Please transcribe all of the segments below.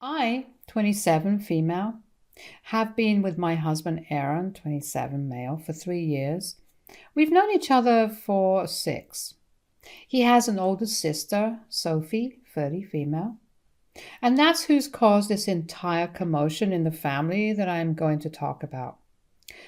I, 27, female, have been with my husband Aaron, 27, male, for 3 years. We've known each other for 6. He has an older sister, Sophie, 30, female. And that's who's caused this entire commotion in the family that I'm going to talk about.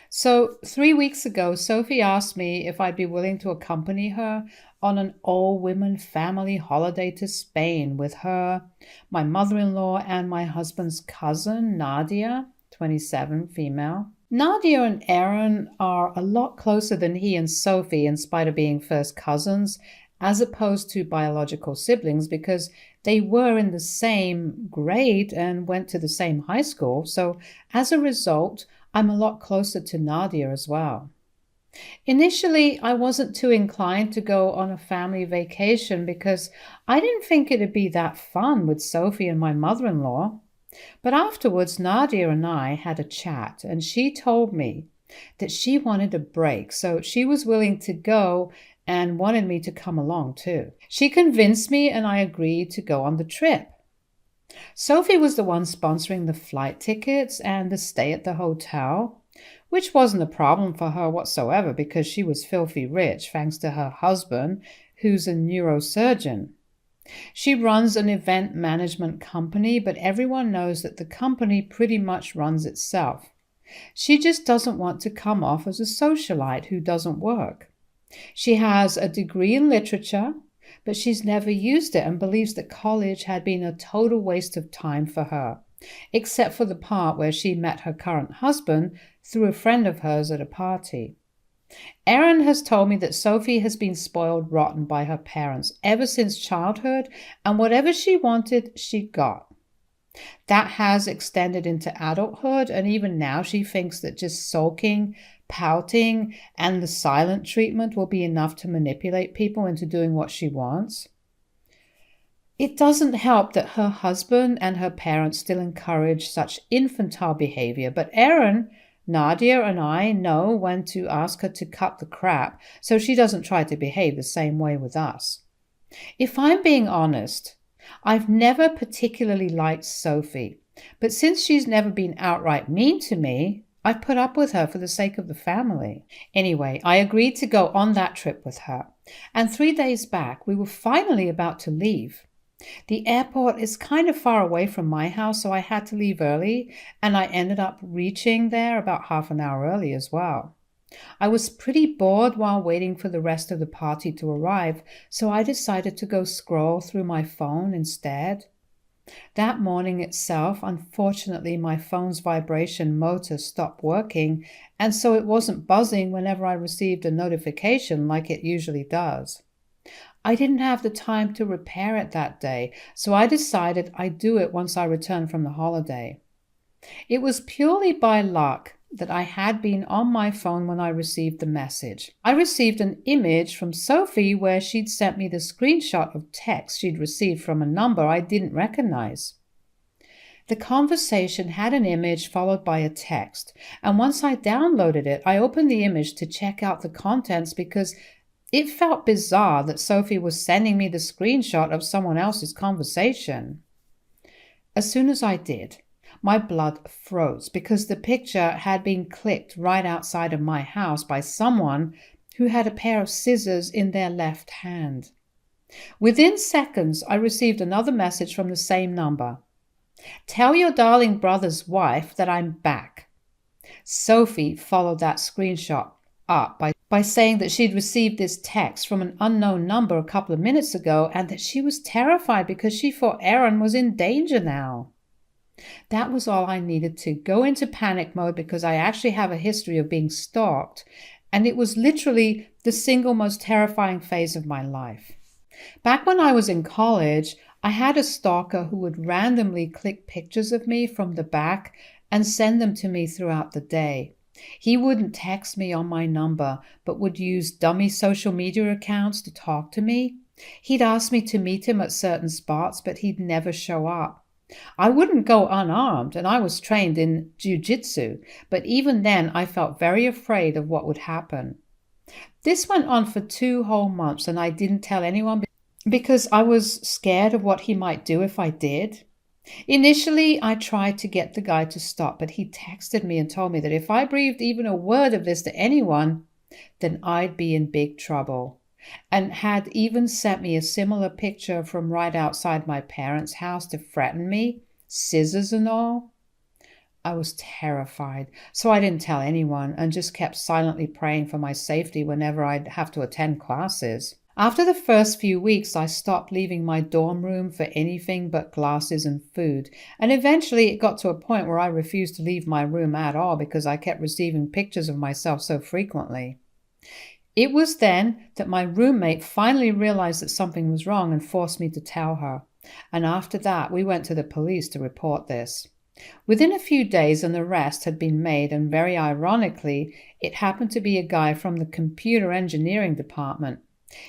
So, 3 weeks ago, Sophie asked me if I'd be willing to accompany her on an all-women family holiday to Spain with her, my mother-in-law, and my husband's cousin, Nadia, 27, female. Nadia and Aaron are a lot closer than he and Sophie, in spite of being first cousins, as opposed to biological siblings, because they were in the same grade and went to the same high school. So, as a result, I'm a lot closer to Nadia as well. Initially, I wasn't too inclined to go on a family vacation because I didn't think it'd be that fun with Sophie and my mother-in-law. But afterwards, Nadia and I had a chat, and she told me that she wanted a break, so she was willing to go and wanted me to come along too. She convinced me, and I agreed to go on the trip. Sophie was the one sponsoring the flight tickets and the stay at the hotel, which wasn't a problem for her whatsoever because she was filthy rich thanks to her husband, who's a neurosurgeon. She runs an event management company, but everyone knows that the company pretty much runs itself. She just doesn't want to come off as a socialite who doesn't work. She has a degree in literature, but she's never used it and believes that college had been a total waste of time for her, except for the part where she met her current husband through a friend of hers at a party. Erin has told me that Sophie has been spoiled rotten by her parents ever since childhood, and whatever she wanted, she got. That has extended into adulthood, and even now she thinks that just sulking, pouting, and the silent treatment will be enough to manipulate people into doing what she wants. It doesn't help that her husband and her parents still encourage such infantile behavior, but Erin, Nadia, and I know when to ask her to cut the crap so she doesn't try to behave the same way with us. If I'm being honest, I've never particularly liked Sophie, but since she's never been outright mean to me, I've put up with her for the sake of the family. Anyway, I agreed to go on that trip with her, and 3 days back, we were finally about to leave. The airport is kind of far away from my house, so I had to leave early, and I ended up reaching there about half an hour early as well. I was pretty bored while waiting for the rest of the party to arrive, so I decided to go scroll through my phone instead. That morning itself, unfortunately, my phone's vibration motor stopped working, and so it wasn't buzzing whenever I received a notification like it usually does. I didn't have the time to repair it that day, so I decided I'd do it once I returned from the holiday. It was purely by luck that I had been on my phone when I received the message. I received an image from Sophie where she'd sent me the screenshot of text she'd received from a number I didn't recognize. The conversation had an image followed by a text, and once I downloaded it, I opened the image to check out the contents because it felt bizarre that Sophie was sending me the screenshot of someone else's conversation. As soon as I did, my blood froze because the picture had been clicked right outside of my house by someone who had a pair of scissors in their left hand. Within seconds, I received another message from the same number. "Tell your darling brother's wife that I'm back." Sophie followed that screenshot up by saying that she'd received this text from an unknown number a couple of minutes ago and that she was terrified because she thought Erin was in danger now. That was all I needed to go into panic mode because I actually have a history of being stalked, and it was literally the single most terrifying phase of my life. Back when I was in college, I had a stalker who would randomly click pictures of me from the back and send them to me throughout the day. He wouldn't text me on my number, but would use dummy social media accounts to talk to me. He'd ask me to meet him at certain spots, but he'd never show up. I wouldn't go unarmed, and I was trained in jiu-jitsu, but even then I felt very afraid of what would happen. This went on for 2 whole months, and I didn't tell anyone because I was scared of what he might do if I did. Initially, I tried to get the guy to stop, but he texted me and told me that if I breathed even a word of this to anyone, then I'd be in big trouble, and had even sent me a similar picture from right outside my parents' house to threaten me, scissors and all. I was terrified, so I didn't tell anyone and just kept silently praying for my safety whenever I'd have to attend classes. After the first few weeks, I stopped leaving my dorm room for anything but glasses and food, and eventually it got to a point where I refused to leave my room at all because I kept receiving pictures of myself so frequently. It was then that my roommate finally realized that something was wrong and forced me to tell her, and after that we went to the police to report this. Within a few days, an arrest had been made, and very ironically, it happened to be a guy from the computer engineering department.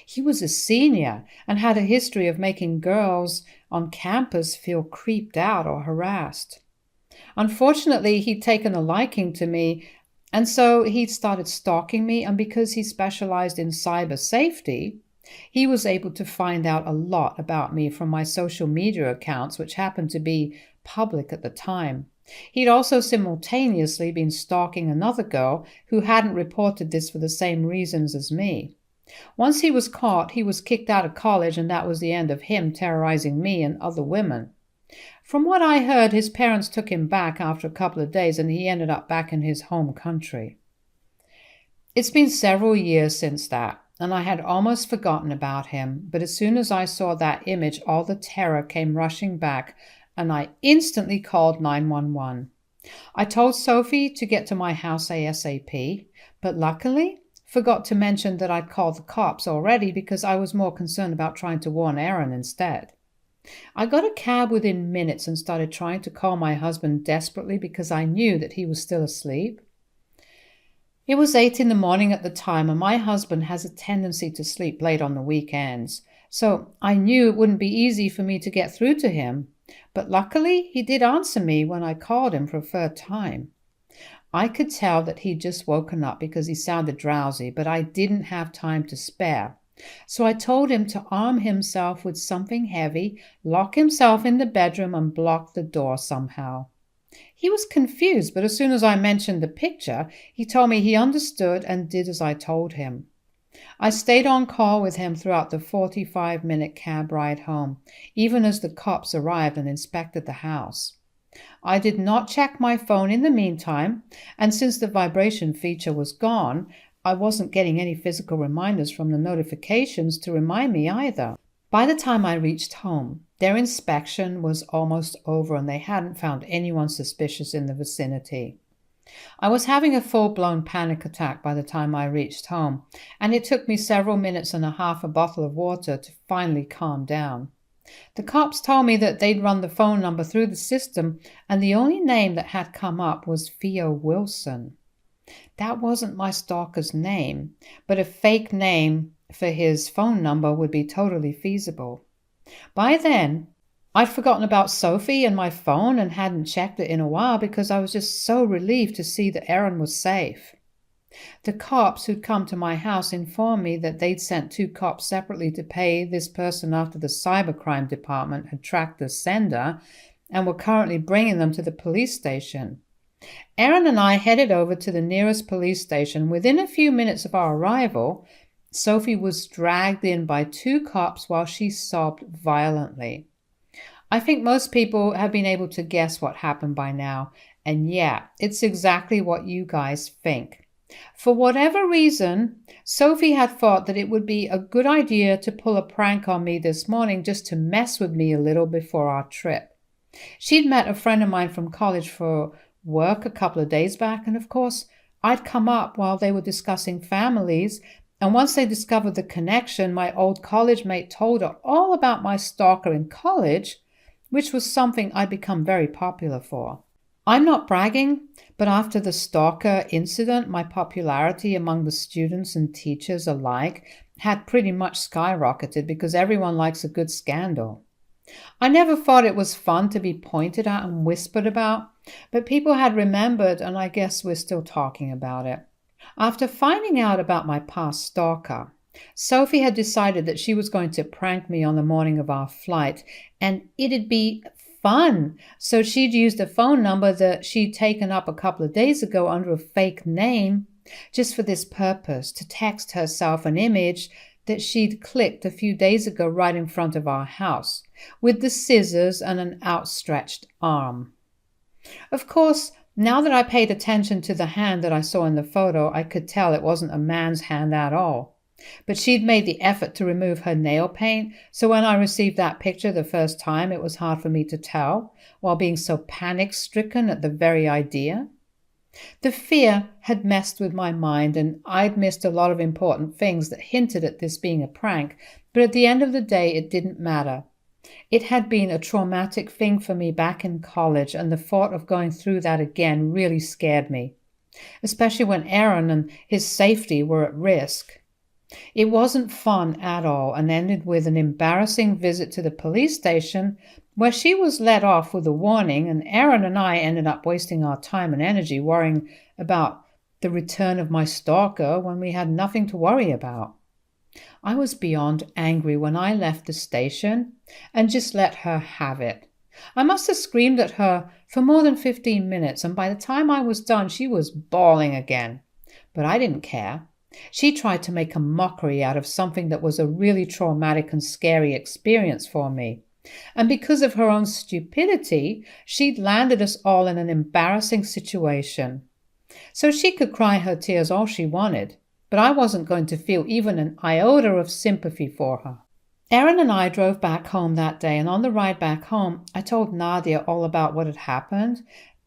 He was a senior and had a history of making girls on campus feel creeped out or harassed. Unfortunately, he'd taken a liking to me, and so he started stalking me, and because he specialized in cyber safety, he was able to find out a lot about me from my social media accounts, which happened to be public at the time. He'd also simultaneously been stalking another girl who hadn't reported this for the same reasons as me. Once he was caught, he was kicked out of college, and that was the end of him terrorizing me and other women. From what I heard, his parents took him back after a couple of days, and he ended up back in his home country. It's been several years since that, and I had almost forgotten about him, but as soon as I saw that image, all the terror came rushing back, and I instantly called 911. I told Sophie to get to my house ASAP, but luckily forgot to mention that I'd called the cops already because I was more concerned about trying to warn Aaron instead. I got a cab within minutes and started trying to call my husband desperately because I knew that he was still asleep. It was 8 in the morning at the time, and my husband has a tendency to sleep late on the weekends, so I knew it wouldn't be easy for me to get through to him. But luckily, he did answer me when I called him for a third time. I could tell that he'd just woken up because he sounded drowsy, but I didn't have time to spare. So I told him to arm himself with something heavy, lock himself in the bedroom, and block the door somehow. He was confused, but as soon as I mentioned the picture, he told me he understood and did as I told him. I stayed on call with him throughout the 45-minute cab ride home, even as the cops arrived and inspected the house. I did not check my phone in the meantime, and since the vibration feature was gone, I wasn't getting any physical reminders from the notifications to remind me either. By the time I reached home, their inspection was almost over and they hadn't found anyone suspicious in the vicinity. I was having a full-blown panic attack by the time I reached home, and it took me several minutes and a half a bottle of water to finally calm down. The cops told me that they'd run the phone number through the system, and the only name that had come up was Theo Wilson. That wasn't my stalker's name, but a fake name for his phone number would be totally feasible. By then, I'd forgotten about Sophie and my phone and hadn't checked it in a while because I was just so relieved to see that Aaron was safe. The cops who'd come to my house informed me that they'd sent 2 cops separately to pay this person after the cybercrime department had tracked the sender and were currently bringing them to the police station. Aaron and I headed over to the nearest police station. Within a few minutes of our arrival, Sophie was dragged in by 2 cops while she sobbed violently. I think most people have been able to guess what happened by now, and yeah, it's exactly what you guys think. For whatever reason, Sophie had thought that it would be a good idea to pull a prank on me this morning just to mess with me a little before our trip. She'd met a friend of mine from college for work a couple of days back, and of course, I'd come up while they were discussing families, and once they discovered the connection, my old college mate told her all about my stalker in college, which was something I'd become very popular for. I'm not bragging, but after the stalker incident, my popularity among the students and teachers alike had pretty much skyrocketed because everyone likes a good scandal. I never thought it was fun to be pointed at and whispered about, but people had remembered, and I guess we're still talking about it. After finding out about my past stalker, Sophie had decided that she was going to prank me on the morning of our flight, and it'd be fun. So she'd used a phone number that she'd taken up a couple of days ago under a fake name just for this purpose, to text herself an image that she'd clicked a few days ago right in front of our house, with the scissors and an outstretched arm. Of course, now that I paid attention to the hand that I saw in the photo, I could tell it wasn't a man's hand at all. But she'd made the effort to remove her nail paint, so when I received that picture the first time, it was hard for me to tell, while being so panic-stricken at the very idea. The fear had messed with my mind, and I'd missed a lot of important things that hinted at this being a prank, but at the end of the day, it didn't matter. It had been a traumatic thing for me back in college, and the thought of going through that again really scared me, especially when Aaron and his safety were at risk. It wasn't fun at all, and ended with an embarrassing visit to the police station where she was let off with a warning, and Aaron and I ended up wasting our time and energy worrying about the return of my stalker when we had nothing to worry about. I was beyond angry when I left the station and just let her have it. I must have screamed at her for more than 15 minutes, and by the time I was done, she was bawling again. But I didn't care. She tried to make a mockery out of something that was a really traumatic and scary experience for me. And because of her own stupidity, she'd landed us all in an embarrassing situation. So she could cry her tears all she wanted, but I wasn't going to feel even an iota of sympathy for her. Aaron and I drove back home that day, and on the ride back home, I told Nadia all about what had happened,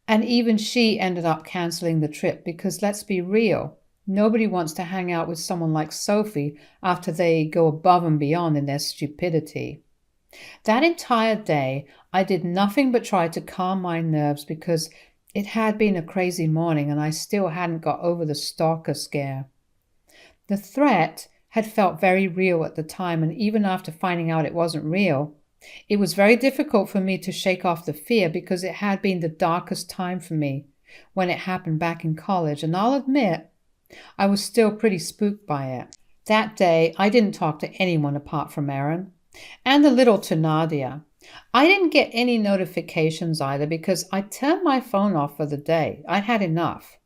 and even she ended up canceling the trip because, let's be real, nobody wants to hang out with someone like Sophie after they go above and beyond in their stupidity. That entire day, I did nothing but try to calm my nerves because it had been a crazy morning and I still hadn't got over the stalker scare. The threat had felt very real at the time, and even after finding out it wasn't real, it was very difficult for me to shake off the fear because it had been the darkest time for me when it happened back in college, and I'll admit, I was still pretty spooked by it. That day, I didn't talk to anyone apart from Aaron, and a little to Nadia. I didn't get any notifications either because I turned my phone off for the day. I'd had enough.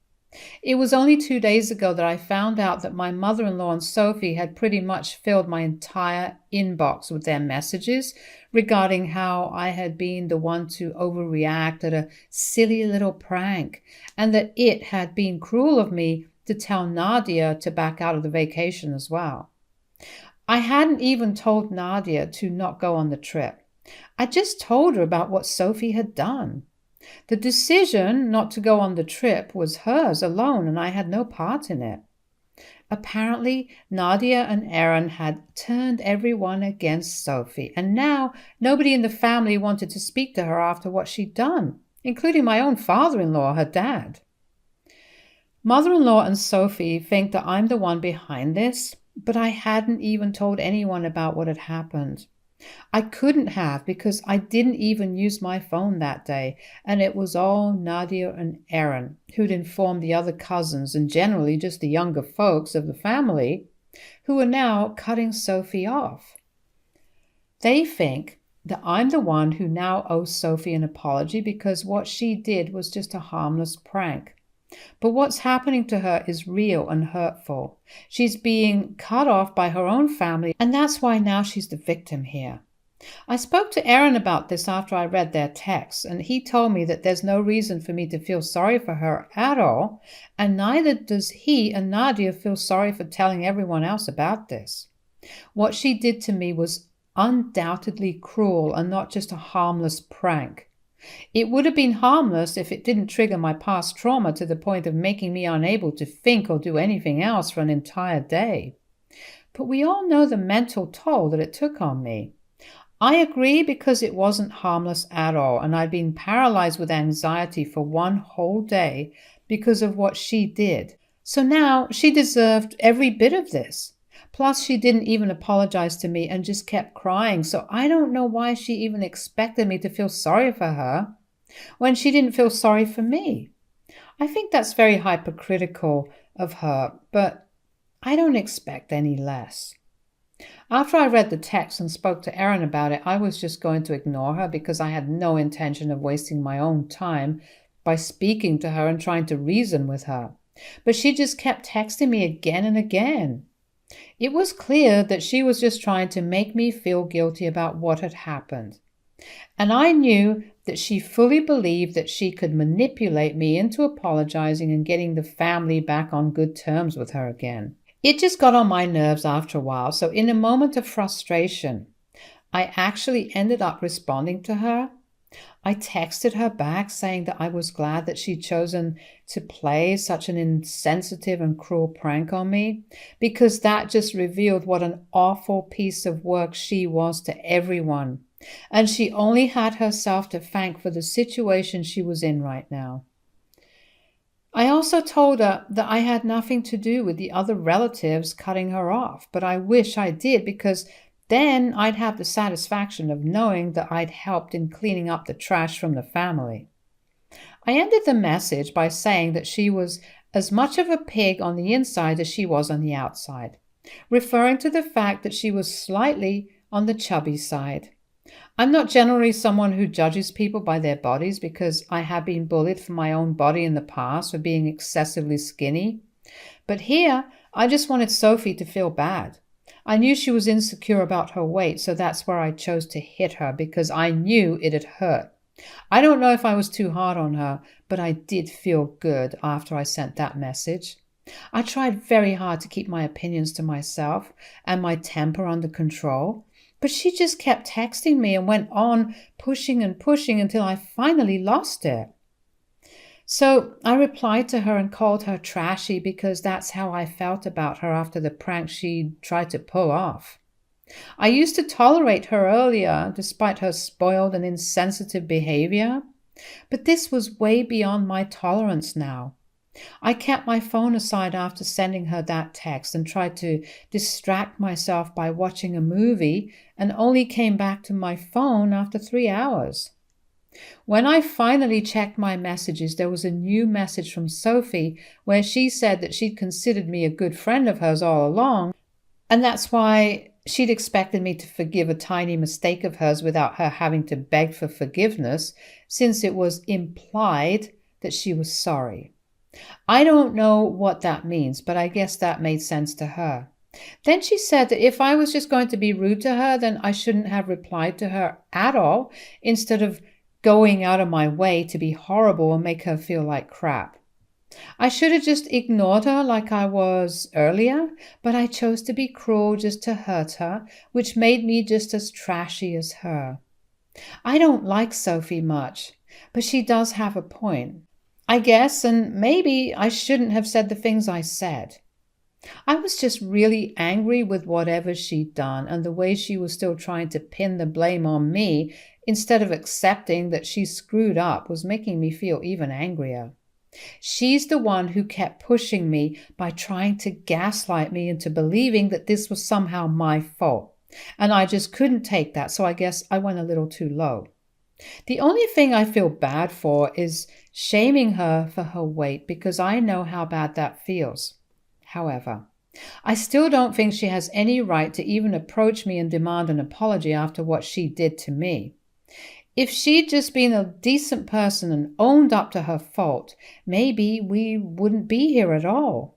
It was only 2 days ago that I found out that my mother-in-law and Sophie had pretty much filled my entire inbox with their messages regarding how I had been the one to overreact at a silly little prank, and that it had been cruel of me to tell Nadia to back out of the vacation as well. I hadn't even told Nadia to not go on the trip. I just told her about what Sophie had done. The decision not to go on the trip was hers alone, and I had no part in it. Apparently, Nadia and Aaron had turned everyone against Sophie, and now nobody in the family wanted to speak to her after what she'd done, including my own father-in-law, her dad. Mother-in-law and Sophie think that I'm the one behind this, but I hadn't even told anyone about what had happened. I couldn't have because I didn't even use my phone that day, and it was all Nadia and Aaron who'd informed the other cousins and generally just the younger folks of the family who were now cutting Sophie off. They think that I'm the one who now owes Sophie an apology because what she did was just a harmless prank. But what's happening to her is real and hurtful. She's being cut off by her own family, and that's why now she's the victim here. I spoke to Aaron about this after I read their texts, and he told me that there's no reason for me to feel sorry for her at all, and neither does he and Nadia feel sorry for telling everyone else about this. What she did to me was undoubtedly cruel and not just a harmless prank. It would have been harmless if it didn't trigger my past trauma to the point of making me unable to think or do anything else for an entire day. But we all know the mental toll that it took on me. I agree because it wasn't harmless at all, and I'd been paralyzed with anxiety for one whole day because of what she did. So now she deserved every bit of this. Plus, she didn't even apologize to me and just kept crying, so I don't know why she even expected me to feel sorry for her when she didn't feel sorry for me. I think that's very hypocritical of her, but I don't expect any less. After I read the text and spoke to Erin about it, I was just going to ignore her because I had no intention of wasting my own time by speaking to her and trying to reason with her. But she just kept texting me again and again. It was clear that she was just trying to make me feel guilty about what had happened. And I knew that she fully believed that she could manipulate me into apologizing and getting the family back on good terms with her again. It just got on my nerves after a while, so in a moment of frustration, I actually ended up responding to her. I texted her back saying that I was glad that she'd chosen to play such an insensitive and cruel prank on me, because that just revealed what an awful piece of work she was to everyone. And she only had herself to thank for the situation she was in right now. I also told her that I had nothing to do with the other relatives cutting her off, but I wish I did, because then I'd have the satisfaction of knowing that I'd helped in cleaning up the trash from the family. I ended the message by saying that she was as much of a pig on the inside as she was on the outside, referring to the fact that she was slightly on the chubby side. I'm not generally someone who judges people by their bodies, because I have been bullied for my own body in the past for being excessively skinny. But here, I just wanted Sophie to feel bad. I knew she was insecure about her weight, so that's where I chose to hit her, because I knew it'd hurt. I don't know if I was too hard on her, but I did feel good after I sent that message. I tried very hard to keep my opinions to myself and my temper under control, but she just kept texting me and went on pushing and pushing until I finally lost it. So I replied to her and called her trashy, because that's how I felt about her after the prank she tried to pull off. I used to tolerate her earlier, despite her spoiled and insensitive behavior, but this was way beyond my tolerance now. I kept my phone aside after sending her that text and tried to distract myself by watching a movie, and only came back to my phone after 3 hours. When I finally checked my messages, there was a new message from Sophie where she said that she'd considered me a good friend of hers all along, and that's why she'd expected me to forgive a tiny mistake of hers without her having to beg for forgiveness, since it was implied that she was sorry. I don't know what that means, but I guess that made sense to her. Then she said that if I was just going to be rude to her, then I shouldn't have replied to her at all, instead of going out of my way to be horrible and make her feel like crap. I should have just ignored her like I was earlier, but I chose to be cruel just to hurt her, which made me just as trashy as her. I don't like Sophie much, but she does have a point, I guess, and maybe I shouldn't have said the things I said. I was just really angry with whatever she'd done, and the way she was still trying to pin the blame on me instead of accepting that she screwed up was making me feel even angrier. She's the one who kept pushing me by trying to gaslight me into believing that this was somehow my fault, and I just couldn't take that, so I guess I went a little too low. The only thing I feel bad for is shaming her for her weight, because I know how bad that feels. However, I still don't think she has any right to even approach me and demand an apology after what she did to me. If she'd just been a decent person and owned up to her fault, maybe we wouldn't be here at all.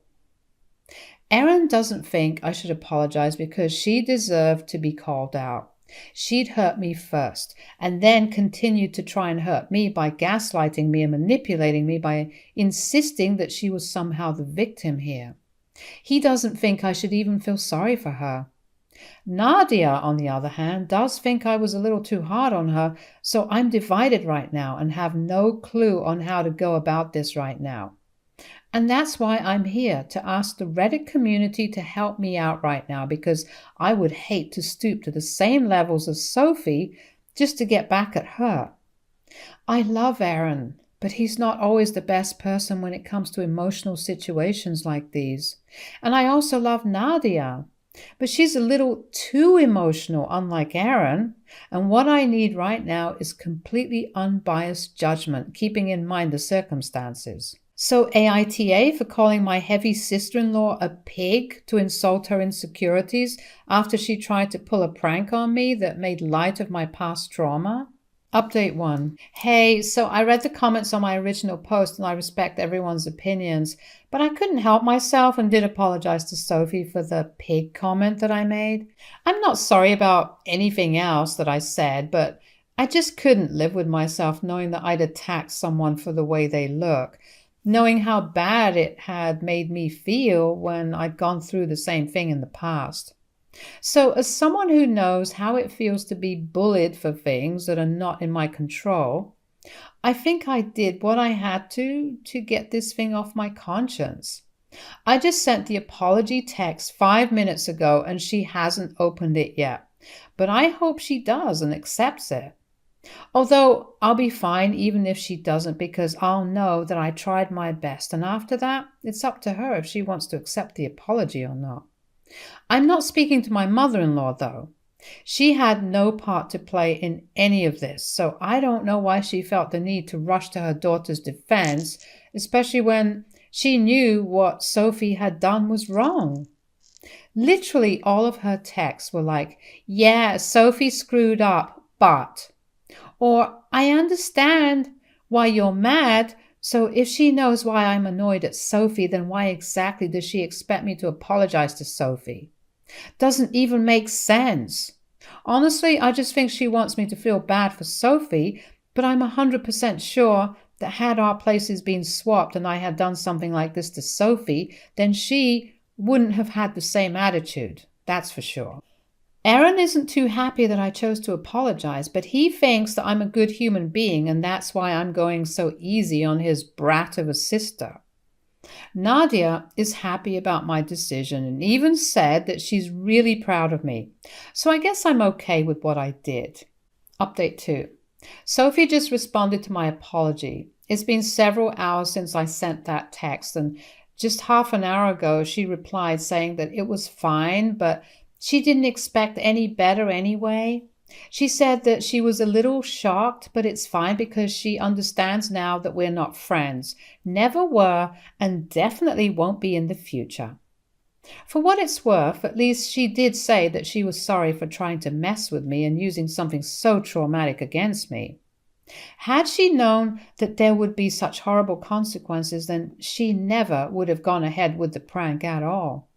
Erin doesn't think I should apologize because she deserved to be called out. She'd hurt me first, and then continued to try and hurt me by gaslighting me and manipulating me by insisting that she was somehow the victim here. He doesn't think I should even feel sorry for her. Nadia, on the other hand, does think I was a little too hard on her, so I'm divided right now and have no clue on how to go about this right now. And that's why I'm here, to ask the Reddit community to help me out right now, because I would hate to stoop to the same levels as Sophie just to get back at her. I love Aaron, but he's not always the best person when it comes to emotional situations like these. And I also love Nadia, but she's a little too emotional, unlike Aaron. And what I need right now is completely unbiased judgment, keeping in mind the circumstances. So AITA for calling my heavy sister-in-law a pig to insult her insecurities after she tried to pull a prank on me that made light of my past trauma? Update 1. Hey, so I read the comments on my original post and I respect everyone's opinions, but I couldn't help myself and did apologize to Sophie for the pig comment that I made. I'm not sorry about anything else that I said, but I just couldn't live with myself knowing that I'd attacked someone for the way they look, knowing how bad it had made me feel when I'd gone through the same thing in the past. So, as someone who knows how it feels to be bullied for things that are not in my control, I think I did what I had to get this thing off my conscience. I just sent the apology text 5 minutes ago and she hasn't opened it yet, but I hope she does and accepts it. Although I'll be fine even if she doesn't, because I'll know that I tried my best, and after that, it's up to her if she wants to accept the apology or not. I'm not speaking to my mother-in-law, though. She had no part to play in any of this, so I don't know why she felt the need to rush to her daughter's defense, especially when she knew what Sophie had done was wrong. Literally all of her texts were like, yeah, Sophie screwed up, but... Or, I understand why you're mad, so if she knows why I'm annoyed at Sophie, then why exactly does she expect me to apologize to Sophie? Doesn't even make sense. Honestly, I just think she wants me to feel bad for Sophie, but I'm 100% sure that had our places been swapped and I had done something like this to Sophie, then she wouldn't have had the same attitude. That's for sure. Aaron isn't too happy that I chose to apologize, but he thinks that I'm a good human being and that's why I'm going so easy on his brat of a sister. Nadia is happy about my decision and even said that she's really proud of me. So I guess I'm okay with what I did. Update 2. Sophie just responded to my apology. It's been several hours since I sent that text, and just half an hour ago she replied saying that it was fine, but she didn't expect any better anyway. She said that she was a little shocked, but it's fine because she understands now that we're not friends, never were, and definitely won't be in the future. For what it's worth, at least she did say that she was sorry for trying to mess with me and using something so traumatic against me. Had she known that there would be such horrible consequences, then she never would have gone ahead with the prank at all.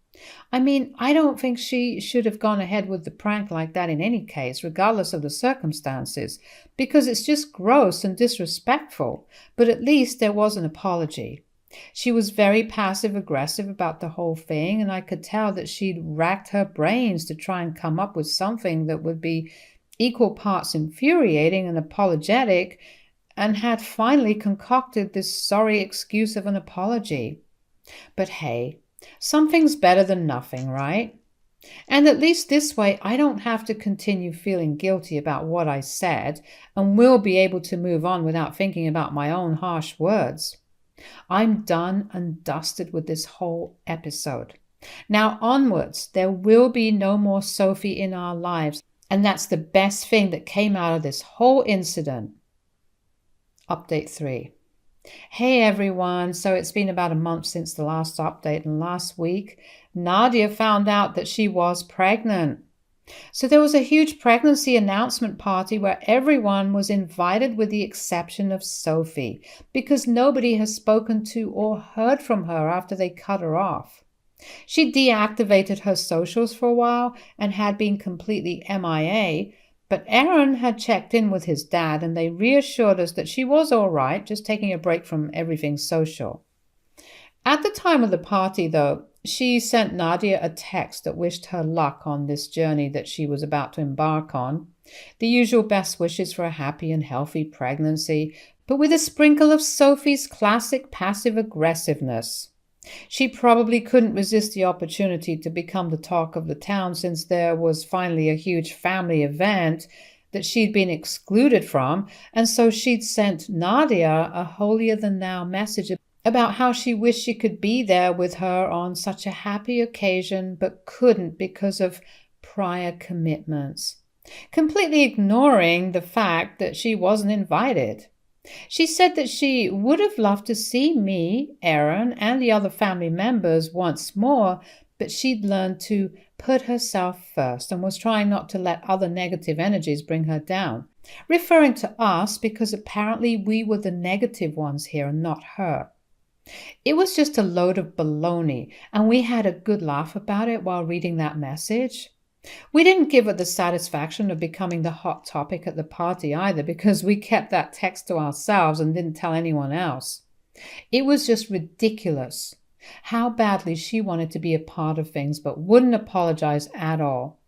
I mean, I don't think she should have gone ahead with the prank like that in any case, regardless of the circumstances, because it's just gross and disrespectful, but at least there was an apology. She was very passive-aggressive about the whole thing, and I could tell that she'd racked her brains to try and come up with something that would be equal parts infuriating and apologetic, and had finally concocted this sorry excuse of an apology. But hey, something's better than nothing, right? And at least this way, I don't have to continue feeling guilty about what I said and will be able to move on without thinking about my own harsh words. I'm done and dusted with this whole episode. Now onwards, there will be no more Sophie in our lives, and that's the best thing that came out of this whole incident. Update 3. Hey everyone, so it's been about a month since the last update, and last week Nadia found out that she was pregnant. So there was a huge pregnancy announcement party where everyone was invited with the exception of Sophie, because nobody has spoken to or heard from her after they cut her off. She deactivated her socials for a while and had been completely MIA, but Aaron had checked in with his dad and they reassured us that she was all right, just taking a break from everything social. At the time of the party, though, she sent Nadia a text that wished her luck on this journey that she was about to embark on. The usual best wishes for a happy and healthy pregnancy, but with a sprinkle of Sophie's classic passive aggressiveness. She probably couldn't resist the opportunity to become the talk of the town, since there was finally a huge family event that she'd been excluded from, and so she'd sent Nadia a holier-than-thou message about how she wished she could be there with her on such a happy occasion, but couldn't because of prior commitments, completely ignoring the fact that she wasn't invited. She said that she would have loved to see me, Aaron, and the other family members once more, but she'd learned to put herself first and was trying not to let other negative energies bring her down, referring to us because apparently we were the negative ones here and not her. It was just a load of baloney, and we had a good laugh about it while reading that message. We didn't give her the satisfaction of becoming the hot topic at the party either, because we kept that text to ourselves and didn't tell anyone else. It was just ridiculous how badly she wanted to be a part of things but wouldn't apologize at all.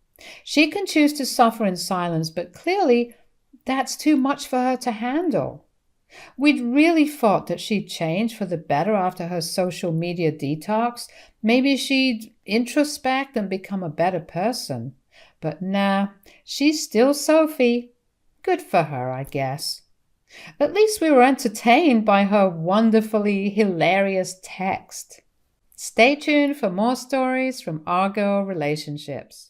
She can choose to suffer in silence, but clearly that's too much for her to handle. We'd really thought that she'd change for the better after her social media detox. Maybe she'd introspect and become a better person. But nah, she's still Sophie. Good for her, I guess. At least we were entertained by her wonderfully hilarious text. Stay tuned for more stories from our girl relationships.